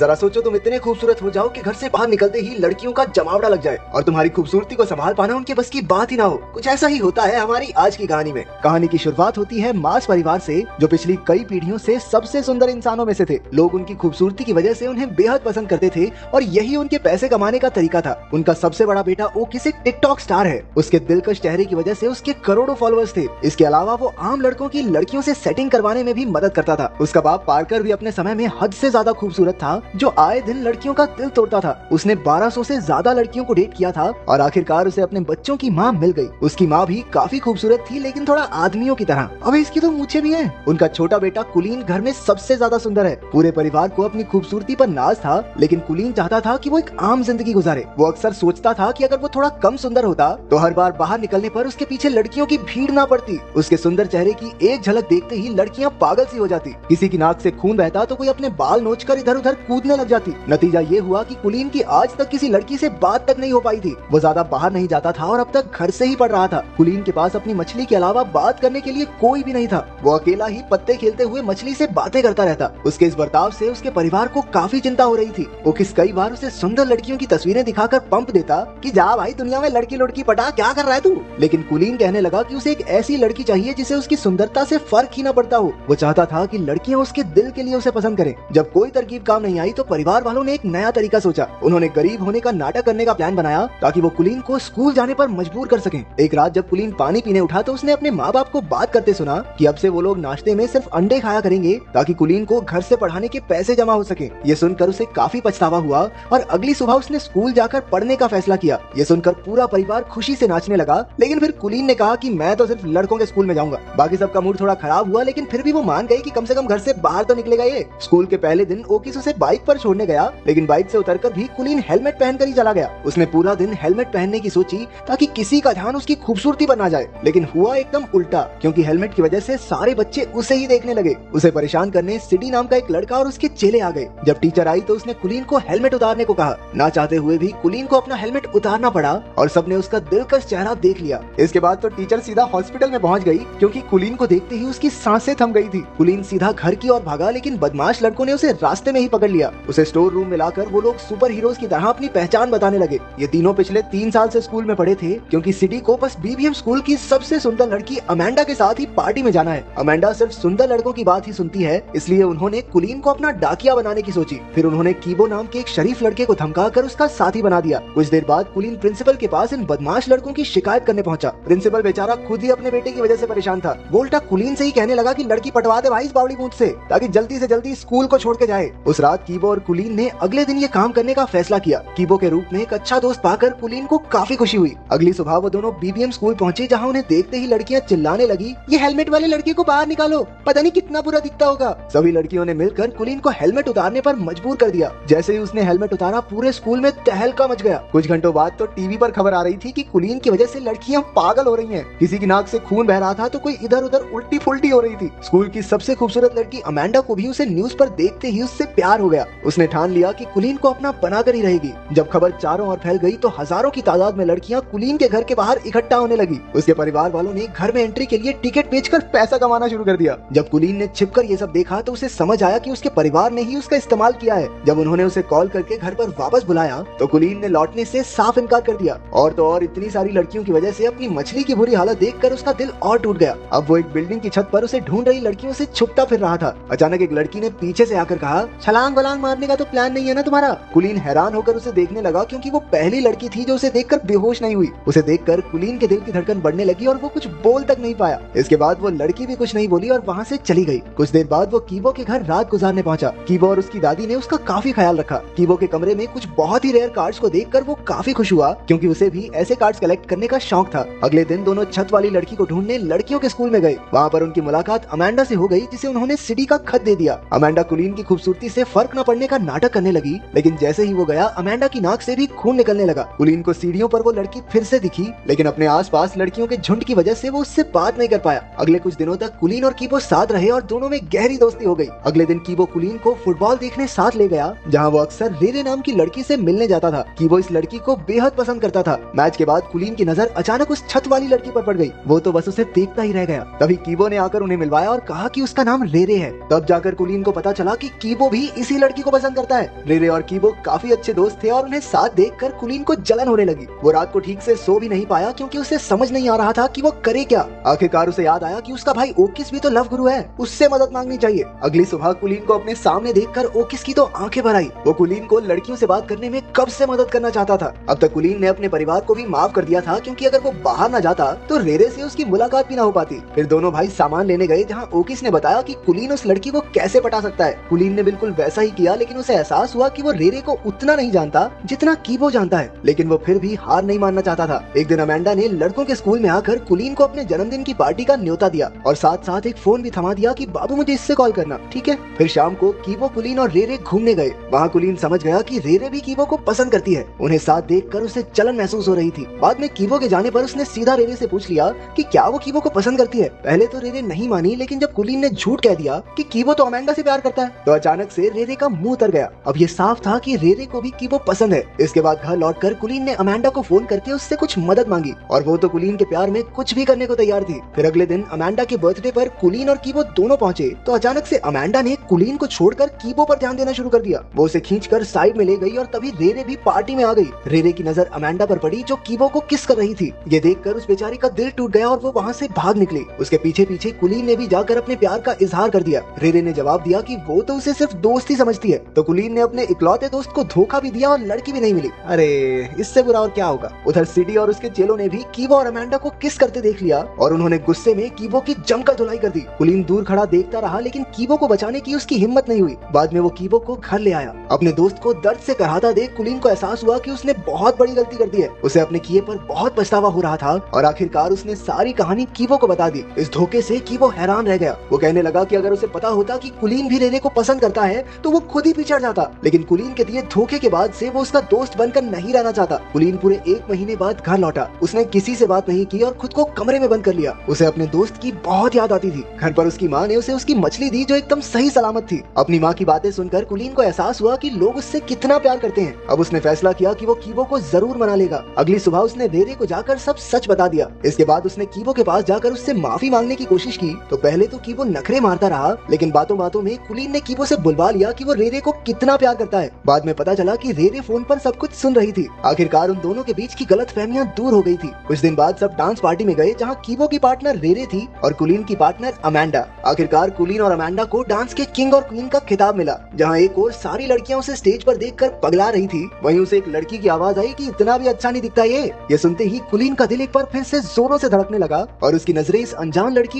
जरा सोचो तुम इतने खूबसूरत हो जाओ कि घर से बाहर निकलते ही लड़कियों का जमावड़ा लग जाए और तुम्हारी खूबसूरती को संभाल पाना उनके बस की बात ही ना हो। कुछ ऐसा ही होता है हमारी आज की कहानी में। कहानी की शुरुआत होती है मार्स परिवार से, जो पिछली कई पीढ़ियों से सबसे सुंदर इंसानों में से थे। लोग उनकी खूबसूरती की वजह से उन्हें बेहद पसंद करते थे और यही उनके पैसे कमाने का तरीका था। उनका सबसे बड़ा बेटा ओकिस एक टिकटॉक स्टार है। उसके दिलकश चेहरे की वजह से उसके करोड़ों फॉलोअर्स थे। इसके अलावा वो आम लड़कों की लड़कियों से सेटिंग करवाने में भी मदद करता था। उसका बाप पार्कर भी अपने समय में हद से ज्यादा खूबसूरत था, जो आए दिन लड़कियों का दिल तोड़ता था। उसने 1200 से ज्यादा लड़कियों को डेट किया था और आखिरकार उसे अपने बच्चों की माँ मिल गई। उसकी माँ भी काफी खूबसूरत थी, लेकिन थोड़ा आदमियों की तरह। अबे इसकी तो मूछें भी हैं। उनका छोटा बेटा कुलीन घर में सबसे ज्यादा सुंदर है। पूरे परिवार को अपनी खूबसूरती पर नाज था, लेकिन कुलीन चाहता था कि वो एक आम जिंदगी गुजारे। वो अक्सर सोचता था कि अगर वो थोड़ा कम सुंदर होता तो हर बार बाहर निकलने पर उसके पीछे लड़कियों की भीड़ ना पड़ती। उसके सुंदर चेहरे की एक झलक देखते ही लड़कियां पागल सी हो जाती। किसी की नाक से खून बहता तो कोई अपने बाल नोचकर इधर उधर कूदने लग जाती। नतीजा ये हुआ कि कुलीन की आज तक किसी लड़की से बात तक नहीं हो पाई थी। वो ज्यादा बाहर नहीं जाता था और अब तक घर से ही पढ़ रहा था। कुलीन के पास अपनी मछली के अलावा बात करने के लिए कोई भी नहीं था। वो अकेला ही पत्ते खेलते हुए मछली से बातें करता रहता। उसके इस बर्ताव से उसके परिवार को काफी चिंता हो रही थी। वो कई बार उसे सुंदर लड़कियों की तस्वीरें दिखाकर पंप देता कि जा भाई दुनिया में लड़की लड़की पटा, क्या कर रहा है तू। लेकिन कुलीन कहने लगा कि उसे एक ऐसी लड़की चाहिए जिसे उसकी सुंदरता से फर्क ही न पड़ता हो। वो चाहता था कि लड़कियां उसके दिल के लिए उसे पसंद करें। जब कोई तरकीब काम नहीं आई तो परिवार वालों ने एक नया तरीका सोचा। उन्होंने गरीब होने का नाटक करने का प्लान बनाया ताकि वो कुलीन को स्कूल जाने पर मजबूर कर सकें। एक रात जब कुलीन पानी पीने उठा तो उसने अपने माँ बाप को बात करते सुना कि अब से वो लोग नाश्ते में सिर्फ अंडे खाया करेंगे ताकि कुलीन को घर से पढ़ाने के पैसे जमा हो सके। ये सुनकर उसे काफी पछतावा हुआ और अगली सुबह उसने स्कूल जाकर पढ़ने का फैसला किया। ये सुनकर पूरा परिवार खुशी से नाचने लगा, लेकिन फिर कुलीन ने कहा कि मैं तो सिर्फ लड़कों के स्कूल में जाऊंगा। बाकी सबका मूड थोड़ा खराब हुआ, लेकिन फिर भी वो मान गए कि कम से कम घर से बाहर तो निकलेगा ये। स्कूल के पहले दिन ओकिस उसे बाइक पर छोड़ने गया, लेकिन बाइक से उतरकर भी कुलीन हेलमेट पहनकर ही चला गया। उसने पूरा दिन हेलमेट पहनने की सोची ताकि किसी का ध्यान उसकी खूबसूरती पर ना जाए, लेकिन हुआ एकदम उल्टा, क्योंकि हेलमेट की वजह से सारे बच्चे उसे ही देखने लगे। उसे परेशान करने सिडी नाम का एक लड़का और उसके चेले आ गए। जब टीचर आई तो उसने कुलीन को हेलमेट उतारने को कहा। ना चाहते हुए भी कुलीन को अपना हेलमेट उतारना पड़ा और सबने उसका दिलकश चेहरा देख लिया। इसके बाद तो टीचर सीधा हॉस्पिटल में पहुंच गई, क्योंकि कुलीन को देखते ही उसकी सांसें थम गई थी। कुलीन सीधा घर की ओर भागा, लेकिन बदमाश लड़कों ने उसे रास्ते में ही पकड़ लिया। उसे स्टोर रूम में लाकर वो लोग सुपर हीरोज की तरह अपनी पहचान बताने लगे। ये तीनों पिछले 3 साल से स्कूल में पढ़े थे, क्योंकि सिडी को बस बीबीएम स्कूल की सबसे सुंदर लड़की अमेंडा के साथ ही पार्टी में जाना है। अमेंडा सिर्फ सुंदर लड़कों की बात ही सुनती है, इसलिए उन्होंने कुलीन को अपना डाकिया बनाने की सोची। फिर उन्होंने कीबो नाम के एक शरीफ लड़के को धमकाकर उसका साथी बना दिया। कुछ देर बाद कुलीन प्रिंसिपल के पास इन बदमाश लड़कों की शिकायत करने पहुंचा। प्रिंसिपल बेचारा खुद ही अपने बेटे की वजह से परेशान था। वो उल्टा कुलीन से ही कहने लगा कि लड़की पटवा दे भाई इस बावड़ी मूंछ से, ताकि जल्दी से जल्दी स्कूल को छोड़ के जाए। उस रात कीबो और कुलीन ने अगले दिन ये काम करने का फैसला किया। कीबो के रूप में एक अच्छा दोस्त पाकर कुलीन को काफी खुशी हुई। अगली सुबह वो दोनों बीबीएम स्कूल पहुंचे, जहां उन्हें देखते ही लड़कियां चिल्लाने लगी, ये हेलमेट वाले लड़के को बाहर निकालो, पता नहीं कितना बुरा दिखता होगा। सभी लड़कियों ने मिलकर कुलीन को हेलमेट उतारने पर मजबूर कर दिया। जैसे ही उसने हेलमेट उतारा, पूरे स्कूल में तहलका मच गया। कुछ घंटों बाद तो टीवी पर खबर आ रही थी कि कुलीन की वजह से लड़कियां पागल हो रही हैं। किसी की नाक से खून बह रहा था तो कोई इधर उधर उल्टी फुल्टी हो रही थी। स्कूल की सबसे खूबसूरत लड़की अमेंडा को भी उसे न्यूज पर देखते ही उससे प्यार हो गया। उसने ठान लिया कि कुलीन को अपना बनाकर ही रहेगी। जब खबर चारों ओर फैल गई तो हजारों की तादाद में लड़कियां कुलीन के घर के बाहर इकट्ठा होने लगी। उसके परिवार वालों ने घर में एंट्री के लिए टिकट बेचकर पैसा कमाना शुरू कर दिया। जब कुलीन ने छिपकर ये सब देखा तो उसे समझ आया कि उसके परिवार ने ही उसका इस्तेमाल किया है। जब उन्होंने उसे कॉल करके घर पर वापस बुलाया तो कुलीन ने लौटने से साफ इनकार कर दिया। और तो और इतनी सारी लड़कियों की वजह से अपनी मछली की बुरी हालत देखकर उसका दिल और टूट गया। अब वो एक बिल्डिंग की छत पर उसे ढूंढ रही लड़कियों से छुपता फिर रहा था। अचानक एक लड़की ने पीछे से आकर कहा, छलांग वलांग मारने का तो प्लान नहीं है ना तुम्हारा। कुलीन हैरान होकर उसे देखने लगा, क्योंकि वो पहली लड़की थी जो उसे देखकर बेहोश नहीं हुई। उसे देखकर कुलीन के दिल की धड़कन बढ़ने लगी और वो कुछ बोल तक नहीं पाया। इसके बाद वो लड़की भी कुछ नहीं बोली और वहाँ से चली गई। कुछ देर बाद वो कीबो के घर रात गुजारने पहुंचा। कीबो और उसकी दादी ने उसका काफी ख्याल रखा। कीबो के कमरे में कुछ बहुत ही रेयर कार्ड्स को देखकर वो काफी खुश हुआ, क्योंकि उसे भी ऐसे कार्ड्स कलेक्ट करने का शौक था। अगले दिन दोनों छत वाली लड़की को ढूंढने लड़कियों के स्कूल में गए। वहाँ पर उनकी मुलाकात अमेंडा से हो गई, जिसे उन्होंने सिडी का खत दे दिया। अमेंडा कुलीन की खूबसूरती से फर्क न पड़ने का नाटक करने लगी, लेकिन जैसे ही वो गया अमेंडा की नाक से भी खून निकलने लगा। कुलीन को सीढ़ियों पर वो लड़की फिर से दिखी, लेकिन अपने आसपास लड़कियों के झुंड की वजह से वो उससे बात नहीं कर पाया। अगले कुछ दिनों तक कुलीन और कीबो साथ रहे और दोनों में गहरी दोस्ती हो गई। अगले दिन कीबो कुलीन को फुटबॉल देखने साथ ले गया, जहाँ वो अक्सर रेरे नाम की लड़की से मिलने जाता था। कीबो इस लड़की को बेहद पसंद करता था। मैच के बाद कुलीन की नजर अचानक उस छत वाली लड़की पर पड़ गई। वो तो बस उसे देखता ही रह गया। तभी कीबो ने आकर उन्हें मिलवाया और कहा कि उसका नाम रेरे है। तब जाकर कुलीन को पता चला कि कीबो भी इसी लड़की लड़की को पसंद करता है। रेरे और कीबो काफी अच्छे दोस्त थे और उन्हें साथ देखकर कुलीन को जलन होने लगी। वो रात को ठीक से सो भी नहीं पाया क्योंकि उसे समझ नहीं आ रहा था कि वो करे क्या। आखिरकार उसे याद आया कि उसका भाई ओकिस भी तो लव गुरु है, उससे मदद मांगनी चाहिए। अगली सुबह कुलीन को अपने सामने देखकर ओकिस की तो आंखें भर आई। वो कुलीन को लड़कियों से बात करने में कब से मदद करना चाहता था। अब तक कुलीन ने अपने परिवार को भी माफ कर दिया था क्योंकि अगर वो बाहर न जाता तो रेरे से उसकी मुलाकात भी न हो पाती। फिर दोनों भाई सामान लेने गए जहाँ ओकिस ने बताया कि कुलीन उस लड़की को कैसे पटा सकता है। कुलीन ने बिल्कुल वैसा ही किया, लेकिन उसे एहसास हुआ कि वो रेरे को उतना नहीं जानता जितना कीबो जानता है। लेकिन वो फिर भी हार नहीं मानना चाहता था। एक दिन अमेंडा ने लड़कों के स्कूल में आकर कुलीन को अपने जन्मदिन की पार्टी का न्योता दिया और साथ साथ एक फोन भी थमा दिया कि बाबू मुझे इससे कॉल करना, ठीक है। फिर शाम को कीबो, कुलीन और रेरे घूमने गए। वहाँ कुलीन समझ गया कि रेरे भी कीबो को पसंद करती है। उन्हें साथ देखकर उसे जलन महसूस हो रही थी। बाद में कीबो के जाने पर उसने सीधा रेरे से पूछ लिया कि क्या वो कीबो को पसंद करती है। पहले तो रेरे नहीं मानी, लेकिन जब कुलीन ने झूठ कह दिया कि कीबो तो अमेंडा से प्यार करता है तो अचानक से रेरे का मुंह उतर गया। अब ये साफ था कि रेरे को भी कीबो पसंद है। इसके बाद घर लौटकर कुलीन ने अमेंडा को फोन करके उससे कुछ मदद मांगी और वो तो कुलीन के प्यार में कुछ भी करने को तैयार थी। फिर अगले दिन अमेंडा के बर्थडे पर कुलीन और कीबो दोनों पहुंचे तो अचानक से अमेंडा ने कुलीन को छोड़कर कीबो पर ध्यान देना शुरू कर दिया। वो उसे खींचकर साइड में ले गई और तभी रेरे भी पार्टी में आ गई। रेरे की नजर अमेंडा पर पड़ी जो कीबो को किस कर रही थी। ये देखकर उस बेचारी का दिल टूट गया और वो वहाँ से भाग निकली। उसके पीछे पीछे कुलीन ने भी जाकर अपने प्यार का इजहार कर दिया। रेरे ने जवाब दिया कि वो तो उसे सिर्फ दोस्त ही समझती है। तो कुलीन ने अपने इकलौते दोस्त को धोखा भी दिया और लड़की भी नहीं मिली। अरे इससे बुरा और क्या होगा। उधर सिडी और उसके चेलों ने भी कीबो और अमेंडा को किस करते देख लिया और उन्होंने गुस्से में कीबो की जमकर धुलाई कर दी। कुलीन दूर खड़ा देखता रहा, लेकिन कीबो को बचाने की उसकी हिम्मत नहीं हुई। बाद में वो कीबो को घर ले आया। अपने दोस्त को दर्द से कराहता देख कुलीन को एहसास हुआ कि उसने बहुत बड़ी गलती कर दी है। उसे अपने किए पर बहुत पछतावा हो रहा था और आखिरकार उसने सारी कहानी कीबो को बता दी। इस धोखे से कीबो हैरान रह गया। वो कहने लगा कि अगर उसे पता होता कि कुलीन भी रेरे को पसंद करता है तो वो खुद ही पिछड़ जाता, लेकिन कुलीन के दिए धोखे के बाद से वो उसका दोस्त बनकर नहीं रहना चाहता। कुलीन पूरे 1 महीने बाद घर लौटा। उसने किसी से बात नहीं की और खुद को कमरे में बंद कर लिया। उसे अपने दोस्त की बहुत याद आती थी। घर पर उसकी माँ ने उसे उसकी मछली दी जो एकदम सही सलामत थी। अपनी माँ की बातें सुनकर कुलीन को एहसास हुआ कि लोग उससे कितना प्यार करते हैं। अब उसने फैसला किया कि वो कीबो को जरूर मना लेगा। अगली सुबह उसने रेरे को जाकर सब सच बता दिया। इसके बाद उसने कीबो के पास जाकर उससे माफी मांगने की कोशिश की तो पहले तो कीबो नखरे मारता रहा, लेकिन बातों बातों में कुलीन ने कीबो से बुलवा लिया कि वो रेरे को कितना प्यार करता है। बाद में पता चला कि रेरे फोन पर सब कुछ सुन रही थी। आखिरकार उन दोनों के बीच की गलतफहमियां दूर हो गई थी। कुछ दिन बाद सब डांस पार्टी में गए जहां कीबो की पार्टनर रेरे थी और कुलीन की पार्टनर अमेंडा। आखिरकार कुलीन और अमेंडा को डांस के किंग और क्वीन का खिताब मिला। जहां एक और सारी लड़कियां उसे स्टेज पर देखकर पगला रही थी, वहीं उसे एक लड़की की आवाज आई कि इतना भी अच्छा नहीं दिखता ये। सुनते ही कुलीन का दिल एक बार फिर से जोरों से धड़कने लगा और उसकी नजरें इस अनजान लड़की